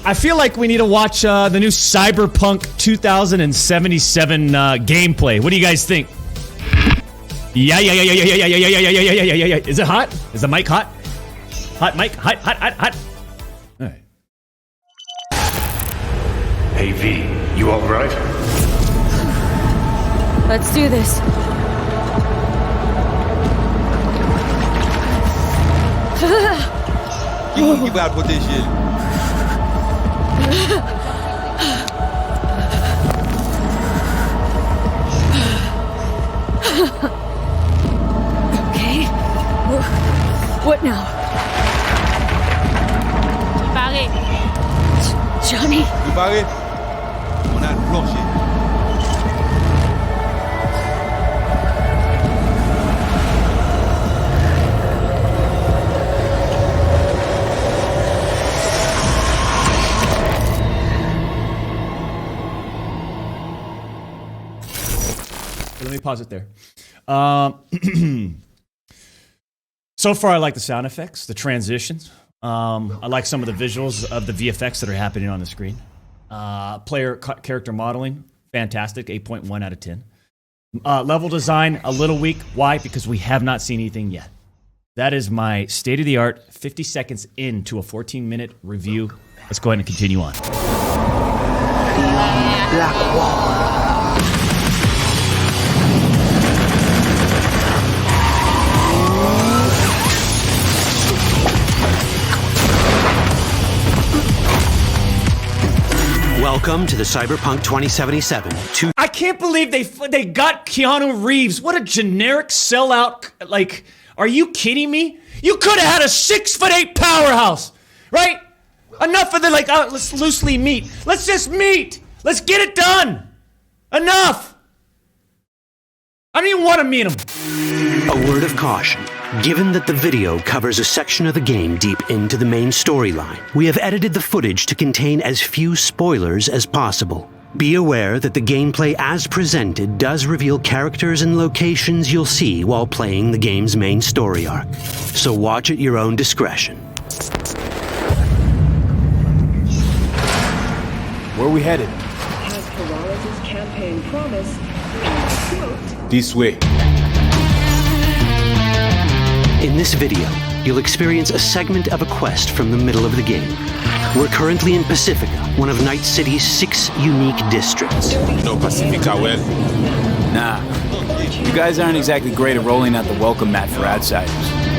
I feel like we need to watch the new Cyberpunk 2077 gameplay. What do you guys think? Yeah. Is it hot? Is the mic hot? Hot mic? Hot. All right. Hey V, you all right? Let's do this. Que vai proteger ele. Okay. What now? Barré. Johnny? Préparé. On a le plancher. Let me pause it there. So far, I like the sound effects, the transitions. I like some of the visuals of the VFX that are happening on the screen. Character modeling, fantastic, 8.1 out of 10. Level design, a little weak. Why? Because we have not seen anything yet. That is my state-of-the-art 50 seconds into a 14-minute review. Let's go ahead and continue on. Black Wall. Welcome to the Cyberpunk 2077. I can't believe they got Keanu Reeves. What a generic sellout. Like, are you kidding me? You could have had a 6'8" powerhouse, right? Enough of the, like, let's loosely meet. Let's just meet. Let's get it done. Enough. I don't even want to meet him. A word of caution. Given that the video covers a section of the game deep into the main storyline, we have edited the footage to contain as few spoilers as possible. Be aware that the gameplay as presented does reveal characters and locations you'll see while playing the game's main story arc. So watch at your own discretion. Where are we headed? As Peralez's campaign promised, and quote, This way. In this video, you'll experience a segment of a quest from the middle of the game. We're currently in Pacifica, one of Night City's 6 unique districts. No Pacifica, well. Nah, you guys aren't exactly great at rolling out the welcome mat for outsiders.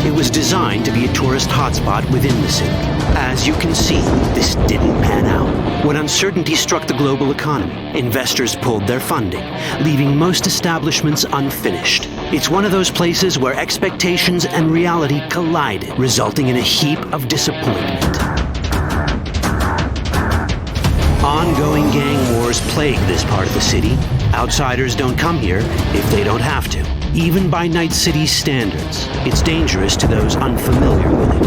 It was designed to be a tourist hotspot within the city. As you can see, this didn't pan out. When uncertainty struck the global economy, investors pulled their funding, leaving most establishments unfinished. It's one of those places where expectations and reality collided, resulting in a heap of disappointment. Ongoing gang wars plague this part of the city. Outsiders don't come here if they don't have to. Even by Night City's standards, it's dangerous to those unfamiliar with it.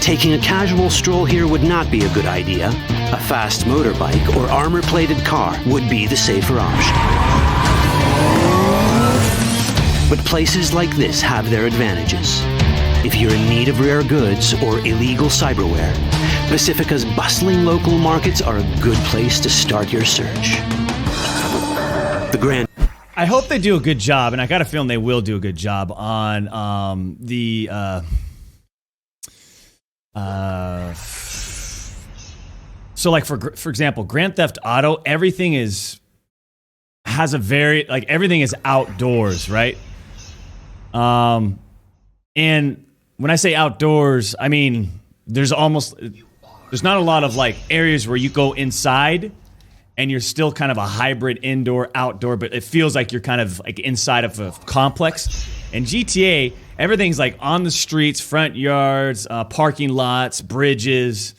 Taking a casual stroll here would not be a good idea. A fast motorbike or armor-plated car would be the safer option. But places like this have their advantages. If you're in need of rare goods or illegal cyberware, Pacifica's bustling local markets are a good place to start your search. I hope they do a good job, and I got a feeling they will do a good job on so like for example, Grand Theft Auto, everything is outdoors, right? And when I say outdoors, I mean there's not a lot of like areas where you go inside and you're still kind of a hybrid indoor outdoor, but it feels like you're kind of like inside of a complex. In GTA, everything's like on the streets, front yards, parking lots, bridges.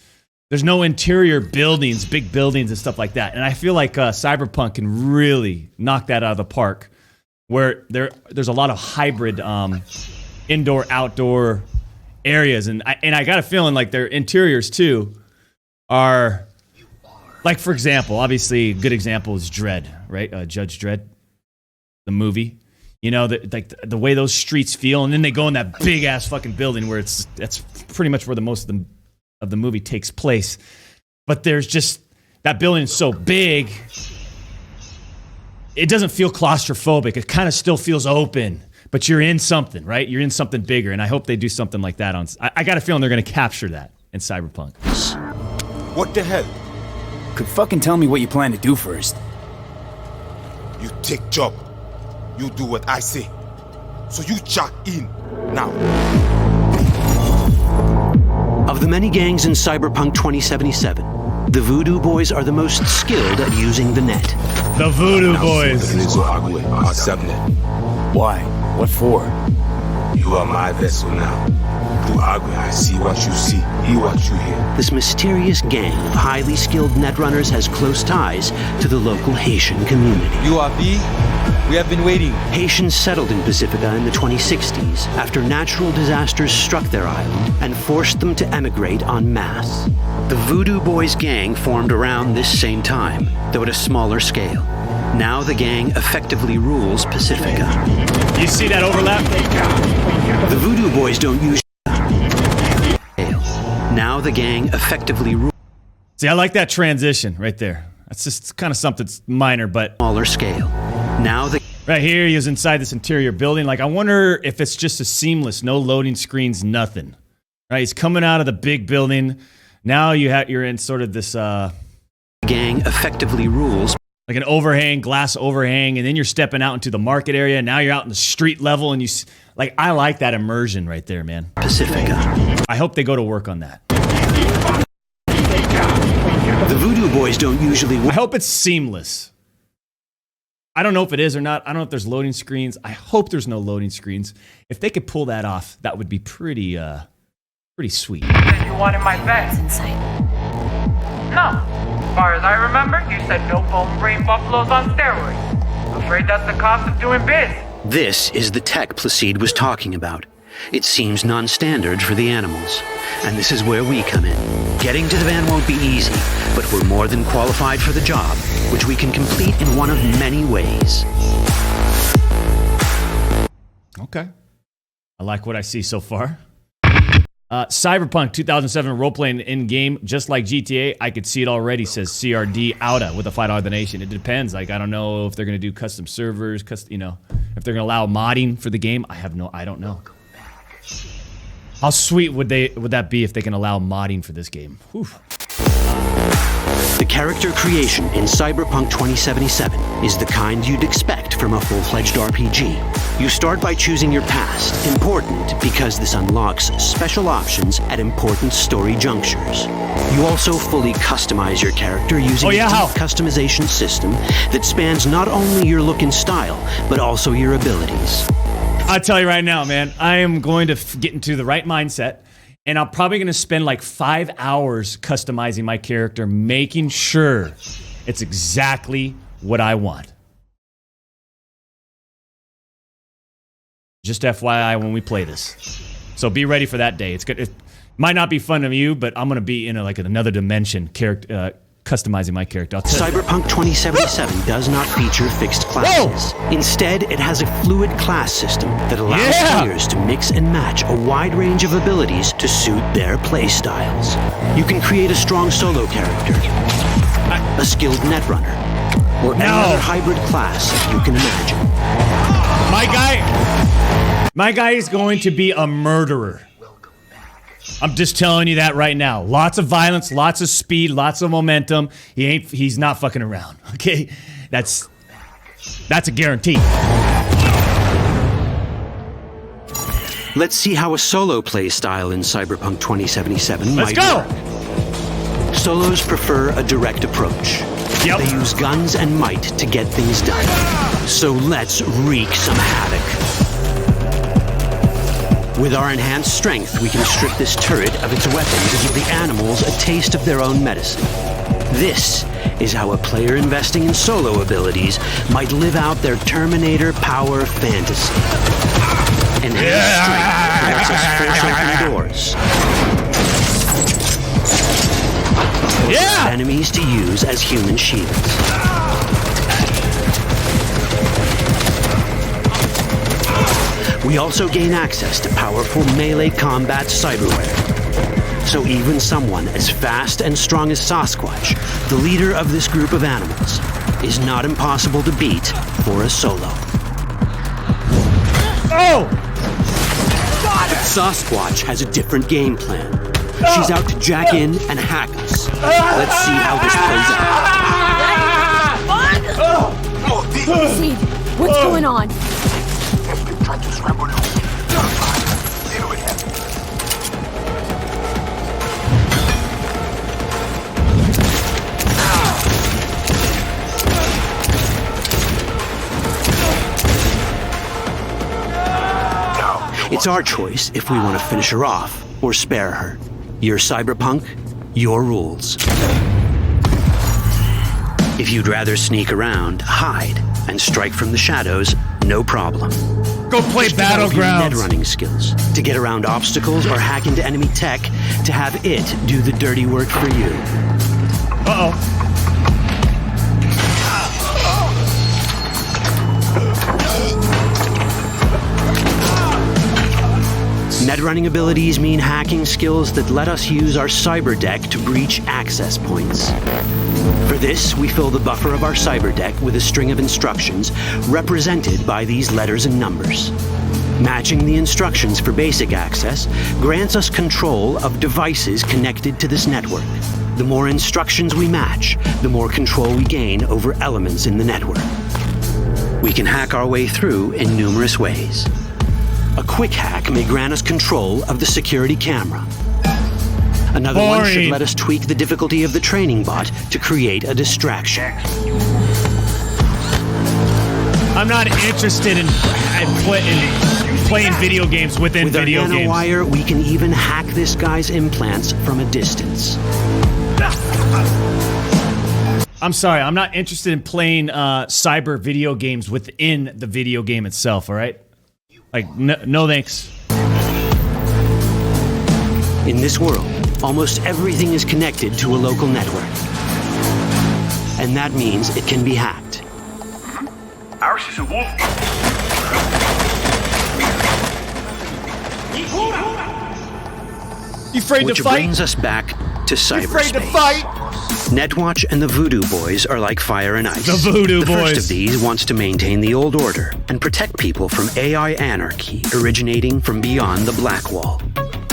There's no interior buildings, big buildings and stuff like that. And I feel like Cyberpunk can really knock that out of the park, where there's a lot of hybrid indoor outdoor areas, and I got a feeling like their interiors too are like, for example, obviously a good example is Dredd, right? Judge Dredd, the movie. You know, the way those streets feel, and then they go in that big ass fucking building where that's pretty much where the most of of the movie takes place. But there's just, that building is so big, it doesn't feel claustrophobic. It kind of still feels open, but you're in something, right? You're in something bigger, and I hope they do something like that on. I got a feeling they're going to capture that in Cyberpunk. What the hell? Could fucking tell me what you plan to do first. You take job. You do what I say. So you jack in now. Of the many gangs in Cyberpunk 2077, the Voodoo Boys are the most skilled at using the net. The Voodoo Boys. Why? What for? You are my vessel now. Do Agwe, I see what you see, hear what you hear. This mysterious gang of highly skilled netrunners has close ties to the local Haitian community. You are V? We have been waiting. Haitians settled in Pacifica in the 2060s after natural disasters struck their island and forced them to emigrate en masse. The Voodoo Boys gang formed around this same time, though at a smaller scale. Now the gang effectively rules Pacifica. You see that overlap? The Voodoo Boys don't use Now the gang effectively rules. See, I like that transition right there. That's just kind of something minor, but Smaller scale. Now the right here, he was inside this interior building. Like, I wonder if it's just a seamless, no loading screens, nothing. Right? He's coming out of the big building. Now you're in sort of this gang effectively rules like an overhang, glass overhang, and then you're stepping out into the market area. Now you're out in the street level, and like, I like that immersion right there, man. Pacifica. I hope they go to work on that. The Voodoo Boys don't usually I hope it's seamless. I don't know if it is or not. I don't know if there's loading screens. I hope there's no loading screens. If they could pull that off, that would be pretty sweet. Said you wanted my vet. Inside. No. As far as I remember, you said no bone brain buffaloes on steroids. Afraid that's the cost of doing biz. This is the tech Placide was talking about. It seems non-standard for the animals. And this is where we come in. Getting to the van won't be easy, but we're more than qualified for the job, which we can complete in one of many ways. Okay. I like what I see so far. Cyberpunk 2007 role-playing in-game, just like GTA. I could see it already, says CRD Outa with a $5 donation. It depends. Like, I don't know if they're going to do custom servers, if they're going to allow modding for the game. I don't know. How sweet would that be if they can allow modding for this game? Whew. The character creation in Cyberpunk 2077 is the kind you'd expect from a full-fledged RPG. You start by choosing your past, important because this unlocks special options at important story junctures. You also fully customize your character using a deep customization system that spans not only your look and style, but also your abilities. I'll tell you right now, man, I am going to get into the right mindset, and I'm probably going to spend like 5 hours customizing my character, making sure it's exactly what I want. Just FYI when we play this. So be ready for that day. It's good. It might not be fun of you, but I'm going to be in another dimension customizing my character. Cyberpunk 2077 does not feature fixed classes. Whoa! Instead, it has a fluid class system that allows players to mix and match a wide range of abilities to suit their playstyles. You can create a strong solo character, a skilled netrunner, or any other hybrid class you can imagine. My guy is going to be a murderer. I'm just telling you that right now. Lots of violence, lots of speed, lots of momentum. He's not fucking around. Okay? That's a guarantee. Let's see how a solo play style in Cyberpunk 2077 might work. Solos prefer a direct approach. They use guns and might to get things done. So let's wreak some havoc. With our enhanced strength, we can strip this turret of its weapons and give the animals a taste of their own medicine. This is how a player investing in solo abilities might live out their Terminator power fantasy. Enhanced strength lets us force open doors. For enemies to use as human shields. We also gain access to powerful melee combat cyberware. So even someone as fast and strong as Sasquatch, the leader of this group of animals, is not impossible to beat for a solo. Oh! But Sasquatch has a different game plan. She's out to jack in and hack us. Let's see how this plays out. Seed, what's going on? It's our choice if we want to finish her off or spare her. You're Cyberpunk, your rules. If you'd rather sneak around, hide, and strike from the shadows, no problem. Go play Battlegrounds. Net running skills to get around obstacles or hack into enemy tech to have it do the dirty work for you. Uh-oh. Net running abilities mean hacking skills that let us use our cyber deck to breach access points. For this, we fill the buffer of our cyber deck with a string of instructions represented by these letters and numbers. Matching the instructions for basic access grants us control of devices connected to this network. The more instructions we match, the more control we gain over elements in the network. We can hack our way through in numerous ways. A quick hack may grant us control of the security camera. Another one should let us tweak the difficulty of the training bot to create a distraction. I'm not interested in playing video games within video games. With our nanowire, we can even hack this guy's implants from a distance. I'm sorry, I'm not interested in playing cyber video games within the video game itself, all right? Like, no thanks. In this world, almost everything is connected to a local network. And that means it can be hacked. Ours is a wolf. You afraid Which to fight? brings us back to cyberspace. You afraid to fight? Netwatch and the Voodoo Boys are like fire and ice. The Voodoo The Boys. first of these wants to maintain the old order and protect people from AI anarchy originating from beyond the Black Wall.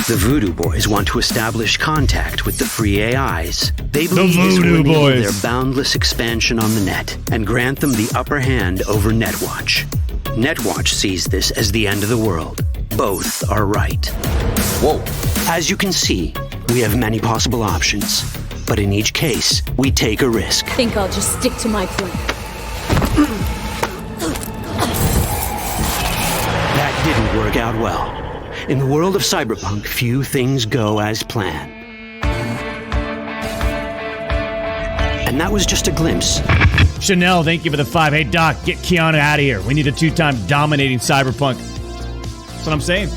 The Voodoo Boys want to establish contact with the free AIs. They believe this will enable their boundless expansion on the net and grant them the upper hand over Netwatch. Netwatch sees this as the end of the world. Both are right. Whoa. As you can see, we have many possible options. But in each case, we take a risk. I think I'll just stick to my plan. That didn't work out well. In the world of Cyberpunk, few things go as planned. And that was just a glimpse. Chanel, thank you for the 5. Hey, Doc, get Keanu out of here. We need a 2-time dominating Cyberpunk. That's what I'm saying.